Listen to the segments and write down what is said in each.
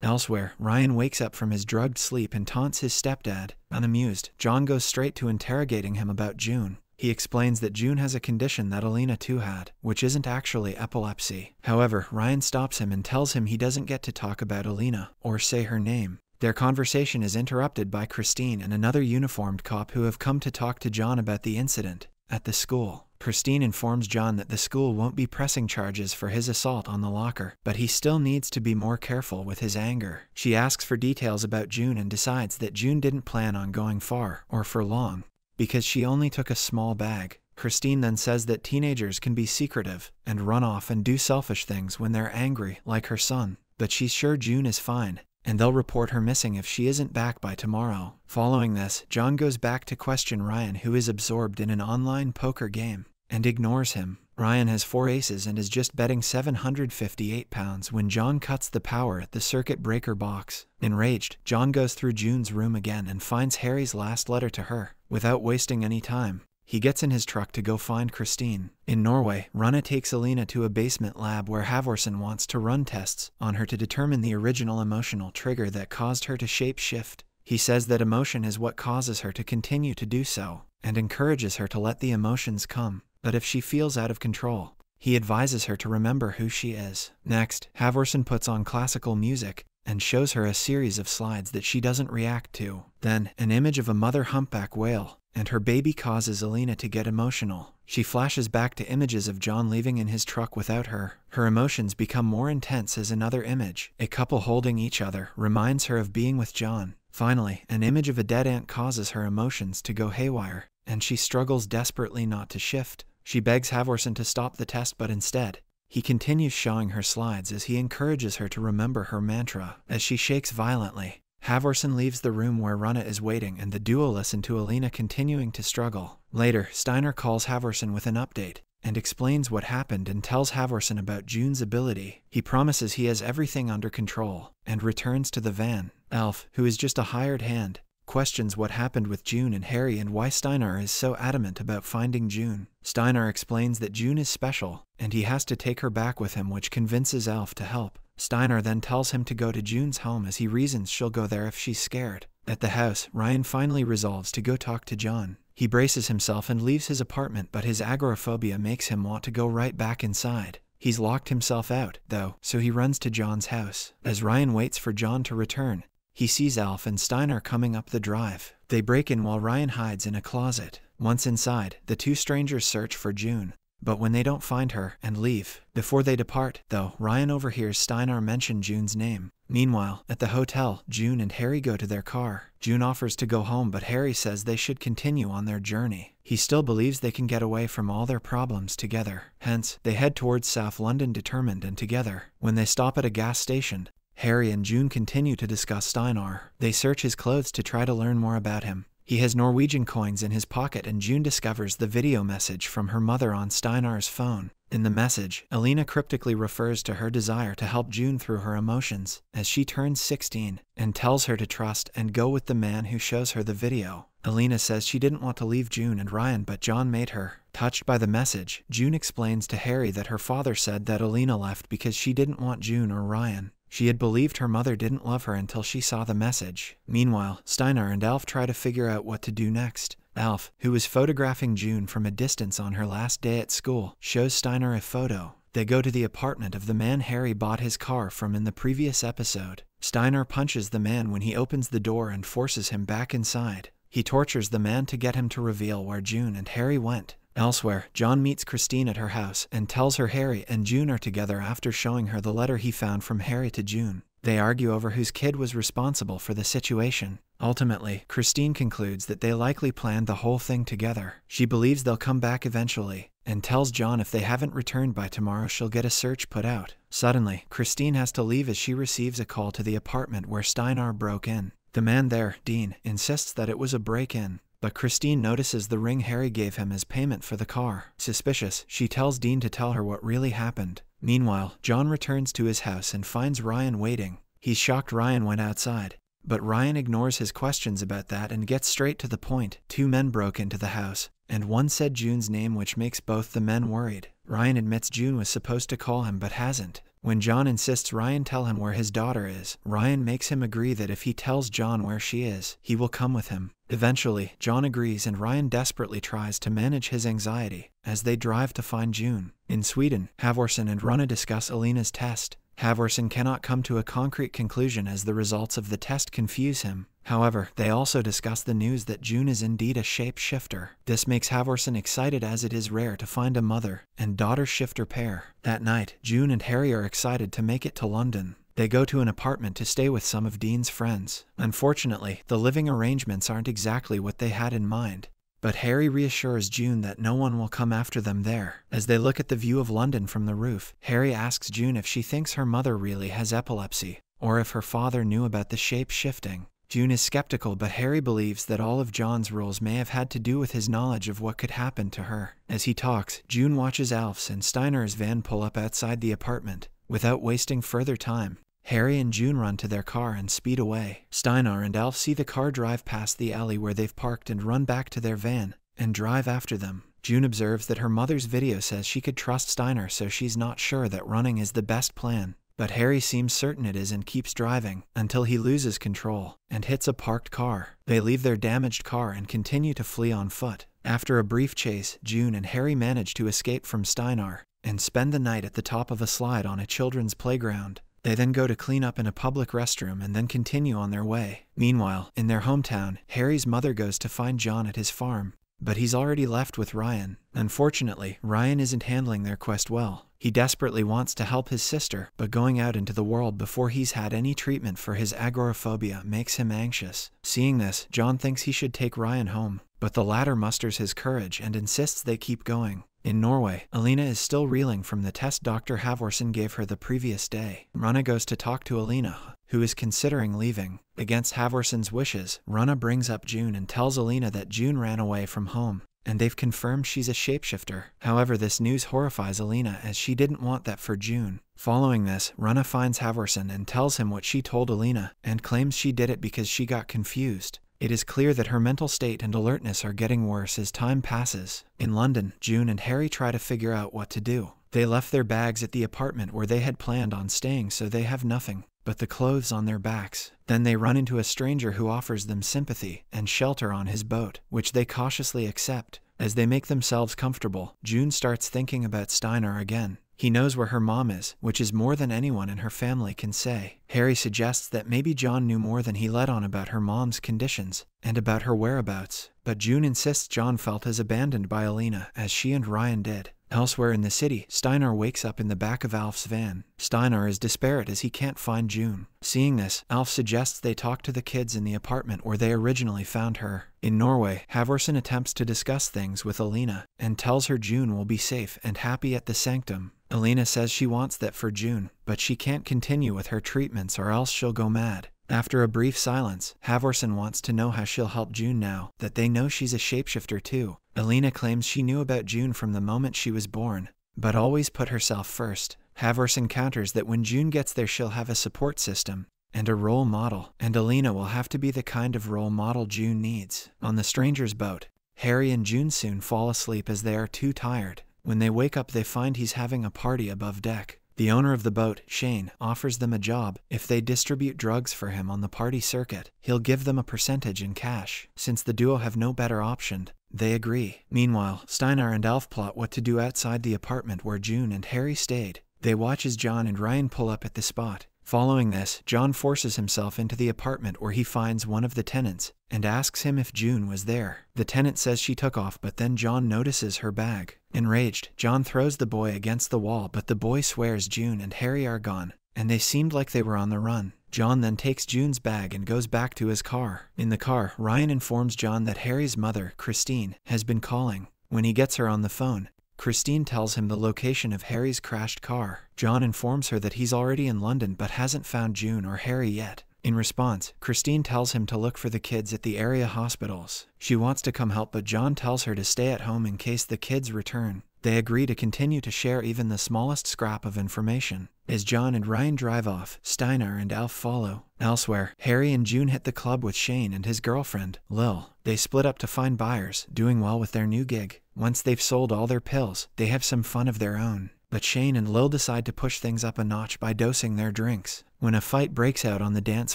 Elsewhere, Ryan wakes up from his drugged sleep and taunts his stepdad. Unamused, John goes straight to interrogating him about June. He explains that June has a condition that Alina too had, which isn't actually epilepsy. However, Ryan stops him and tells him he doesn't get to talk about Alina, or say her name. Their conversation is interrupted by Christine and another uniformed cop who have come to talk to John about the incident at the school. Christine informs John that the school won't be pressing charges for his assault on the locker, but he still needs to be more careful with his anger. She asks for details about June and decides that June didn't plan on going far, or for long, because she only took a small bag. Christine then says that teenagers can be secretive and run off and do selfish things when they're angry, like her son, but she's sure June is fine, and they'll report her missing if she isn't back by tomorrow. Following this, John goes back to question Ryan, who is absorbed in an online poker game, and ignores him. Ryan has 4 aces and is just betting £758 when John cuts the power at the circuit breaker box. Enraged, John goes through June's room again and finds Harry's last letter to her. Without wasting any time, he gets in his truck to go find Christine. In Norway, Rana takes Alina to a basement lab where Halvorsen wants to run tests on her to determine the original emotional trigger that caused her to shape-shift. He says that emotion is what causes her to continue to do so, and encourages her to let the emotions come. But if she feels out of control, he advises her to remember who she is. Next, Halvorsen puts on classical music and shows her a series of slides that she doesn't react to. Then, an image of a mother humpback whale and her baby causes Alina to get emotional. She flashes back to images of John leaving in his truck without her. Her emotions become more intense as another image, a couple holding each other, reminds her of being with John. Finally, an image of a dead ant causes her emotions to go haywire, and she struggles desperately not to shift. She begs Halvorsen to stop the test, but instead, he continues showing her slides as he encourages her to remember her mantra. As she shakes violently, Halvorsen leaves the room where Rana is waiting, and the duo listen to Alina continuing to struggle. Later, Steiner calls Halvorsen with an update and explains what happened and tells Halvorsen about June's ability. He promises he has everything under control and returns to the van. Alf, who is just a hired hand, questions what happened with June and Harry and why Steiner is so adamant about finding June. Steiner explains that June is special, and he has to take her back with him, which convinces Alf to help. Steiner then tells him to go to June's home as he reasons she'll go there if she's scared. At the house, Ryan finally resolves to go talk to John. He braces himself and leaves his apartment, but his agoraphobia makes him want to go right back inside. He's locked himself out, though, so he runs to John's house. As Ryan waits for John to return, he sees Alf and Steiner coming up the drive. They break in while Ryan hides in a closet. Once inside, the two strangers search for June, but when they don't find her, and leave. Before they depart, though, Ryan overhears Steiner mention June's name. Meanwhile, at the hotel, June and Harry go to their car. June offers to go home, but Harry says they should continue on their journey. He still believes they can get away from all their problems together. Hence, they head towards South London determined and together. When they stop at a gas station, Harry and June continue to discuss Steiner. They search his clothes to try to learn more about him. He has Norwegian coins in his pocket, and June discovers the video message from her mother on Steinar's phone. In the message, Alina cryptically refers to her desire to help June through her emotions as she turns 16, and tells her to trust and go with the man who shows her the video. Alina says she didn't want to leave June and Ryan, but John made her. Touched by the message, June explains to Harry that her father said that Alina left because she didn't want June or Ryan. She had believed her mother didn't love her until she saw the message. Meanwhile, Steiner and Alf try to figure out what to do next. Alf, who was photographing June from a distance on her last day at school, shows Steiner a photo. They go to the apartment of the man Harry bought his car from in the previous episode. Steiner punches the man when he opens the door and forces him back inside. He tortures the man to get him to reveal where June and Harry went. Elsewhere, John meets Christine at her house and tells her Harry and June are together after showing her the letter he found from Harry to June. They argue over whose kid was responsible for the situation. Ultimately, Christine concludes that they likely planned the whole thing together. She believes they'll come back eventually, and tells John if they haven't returned by tomorrow she'll get a search put out. Suddenly, Christine has to leave as she receives a call to the apartment where Steinar broke in. The man there, Dean, insists that it was a break-in, but Christine notices the ring Harry gave him as payment for the car. Suspicious, she tells Dean to tell her what really happened. Meanwhile, John returns to his house and finds Ryan waiting. He's shocked Ryan went outside, but Ryan ignores his questions about that and gets straight to the point. Two men broke into the house, and one said June's name, which makes both the men worried. Ryan admits June was supposed to call him but hasn't. When John insists Ryan tell him where his daughter is, Ryan makes him agree that if he tells John where she is, he will come with him. Eventually, John agrees and Ryan desperately tries to manage his anxiety as they drive to find June. In Sweden, Halvorsen and Ronna discuss Alina's test. Halvorsen cannot come to a concrete conclusion as the results of the test confuse him. However, they also discuss the news that June is indeed a shapeshifter. This makes Halvorsen excited as it is rare to find a mother and daughter shifter pair. That night, June and Harry are excited to make it to London. They go to an apartment to stay with some of Dean's friends. Unfortunately, the living arrangements aren't exactly what they had in mind. But Harry reassures June that no one will come after them there. As they look at the view of London from the roof, Harry asks June if she thinks her mother really has epilepsy, or if her father knew about the shape-shifting. June is skeptical, but Harry believes that all of John's rules may have had to do with his knowledge of what could happen to her. As he talks, June watches Alf's and Steiner's van pull up outside the apartment. Without wasting further time, Harry and June run to their car and speed away. Steiner and Alf see the car drive past the alley where they've parked and run back to their van and drive after them. June observes that her mother's video says she could trust Steiner, so she's not sure that running is the best plan. But Harry seems certain it is and keeps driving until he loses control and hits a parked car. They leave their damaged car and continue to flee on foot. After a brief chase, June and Harry manage to escape from Steiner and spend the night at the top of a slide on a children's playground. They then go to clean up in a public restroom and then continue on their way. Meanwhile, in their hometown, Harry's mother goes to find John at his farm, but he's already left with Ryan. Unfortunately, Ryan isn't handling their quest well. He desperately wants to help his sister, but going out into the world before he's had any treatment for his agoraphobia makes him anxious. Seeing this, John thinks he should take Ryan home, but the latter musters his courage and insists they keep going. In Norway, Alina is still reeling from the test Dr. Halvorsen gave her the previous day. Ronna goes to talk to Alina, who is considering leaving. Against Halvorsen's wishes, Ronna brings up June and tells Alina that June ran away from home, and they've confirmed she's a shapeshifter. However, this news horrifies Alina as she didn't want that for June. Following this, Ronna finds Halvorsen and tells him what she told Alina, and claims she did it because she got confused. It is clear that her mental state and alertness are getting worse as time passes. In London, June and Harry try to figure out what to do. They left their bags at the apartment where they had planned on staying, so they have nothing but the clothes on their backs. Then they run into a stranger who offers them sympathy and shelter on his boat, which they cautiously accept. As they make themselves comfortable, June starts thinking about Steiner again. He knows where her mom is, which is more than anyone in her family can say. Harry suggests that maybe John knew more than he let on about her mom's conditions and about her whereabouts, but June insists John felt as abandoned by Alina as she and Ryan did. Elsewhere in the city, Steiner wakes up in the back of Alf's van. Steiner is desperate as he can't find June. Seeing this, Alf suggests they talk to the kids in the apartment where they originally found her. In Norway, Halvorsen attempts to discuss things with Alina and tells her June will be safe and happy at the sanctum. Alina says she wants that for June, but she can't continue with her treatments or else she'll go mad. After a brief silence, Halvorsen wants to know how she'll help June now that they know she's a shapeshifter too. Alina claims she knew about June from the moment she was born, but always put herself first. Halvorsen counters that when June gets there she'll have a support system and a role model, and Alina will have to be the kind of role model June needs. On the stranger's boat, Harry and June soon fall asleep as they are too tired. When they wake up they find he's having a party above deck. The owner of the boat, Shane, offers them a job. If they distribute drugs for him on the party circuit, he'll give them a percentage in cash. Since the duo have no better option, they agree. Meanwhile, Steiner and Alf plot what to do outside the apartment where June and Harry stayed. They watch as John and Ryan pull up at the spot. Following this, John forces himself into the apartment where he finds one of the tenants and asks him if June was there. The tenant says she took off, but then John notices her bag. Enraged, John throws the boy against the wall, but the boy swears June and Harry are gone, and they seemed like they were on the run. John then takes June's bag and goes back to his car. In the car, Ryan informs John that Harry's mother, Christine, has been calling. When he gets her on the phone, Christine tells him the location of Harry's crashed car. John informs her that he's already in London but hasn't found June or Harry yet. In response, Christine tells him to look for the kids at the area hospitals. She wants to come help, but John tells her to stay at home in case the kids return. They agree to continue to share even the smallest scrap of information. As John and Ryan drive off, Steiner and Alf follow. Elsewhere, Harry and June hit the club with Shane and his girlfriend, Lil. They split up to find buyers, doing well with their new gig. Once they've sold all their pills, they have some fun of their own. but Shane and Lil decide to push things up a notch by dosing their drinks. When a fight breaks out on the dance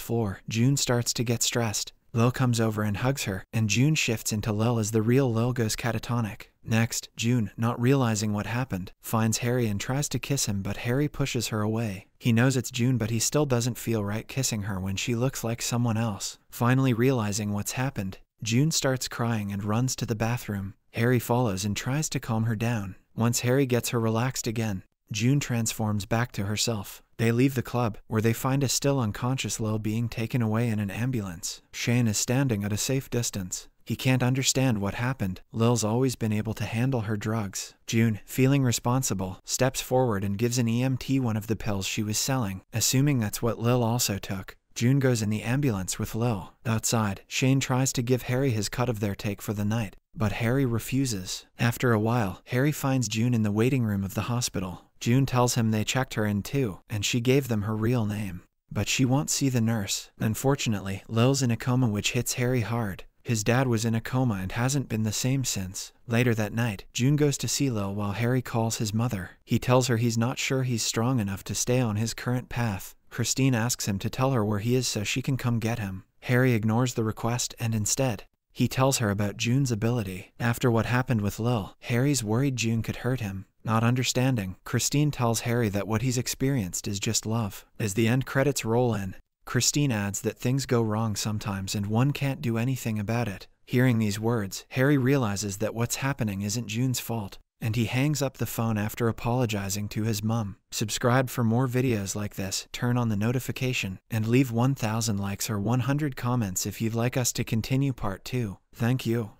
floor, June starts to get stressed. Lil comes over and hugs her, and June shifts into Lil as the real Lil goes catatonic. Next, June, not realizing what happened, finds Harry and tries to kiss him, but Harry pushes her away. He knows it's June, but he still doesn't feel right kissing her when she looks like someone else. Finally realizing what's happened, June starts crying and runs to the bathroom. Harry follows and tries to calm her down. Once Harry gets her relaxed again, June transforms back to herself. They leave the club, where they find a still unconscious Lil being taken away in an ambulance. Shane is standing at a safe distance. He can't understand what happened. Lil's always been able to handle her drugs. June, feeling responsible, steps forward and gives an EMT one of the pills she was selling, assuming that's what Lil also took. June goes in the ambulance with Lil. Outside, Shane tries to give Harry his cut of their take for the night, but Harry refuses. After a while, Harry finds June in the waiting room of the hospital. June tells him they checked her in too, and she gave them her real name. But she won't see the nurse. Unfortunately, Lil's in a coma, which hits Harry hard. His dad was in a coma and hasn't been the same since. Later that night, June goes to see Lil while Harry calls his mother. He tells her he's not sure he's strong enough to stay on his current path. Christine asks him to tell her where he is so she can come get him. Harry ignores the request and instead, he tells her about June's ability. After what happened with Lil, Harry's worried June could hurt him. Not understanding, Christine tells Harry that what he's experienced is just love. As the end credits roll in, Christine adds that things go wrong sometimes and one can't do anything about it. Hearing these words, Harry realizes that what's happening isn't June's fault, and he hangs up the phone after apologizing to his mum. Subscribe for more videos like this, turn on the notification, and leave 1,000 likes or 100 comments if you'd like us to continue part 2. Thank you.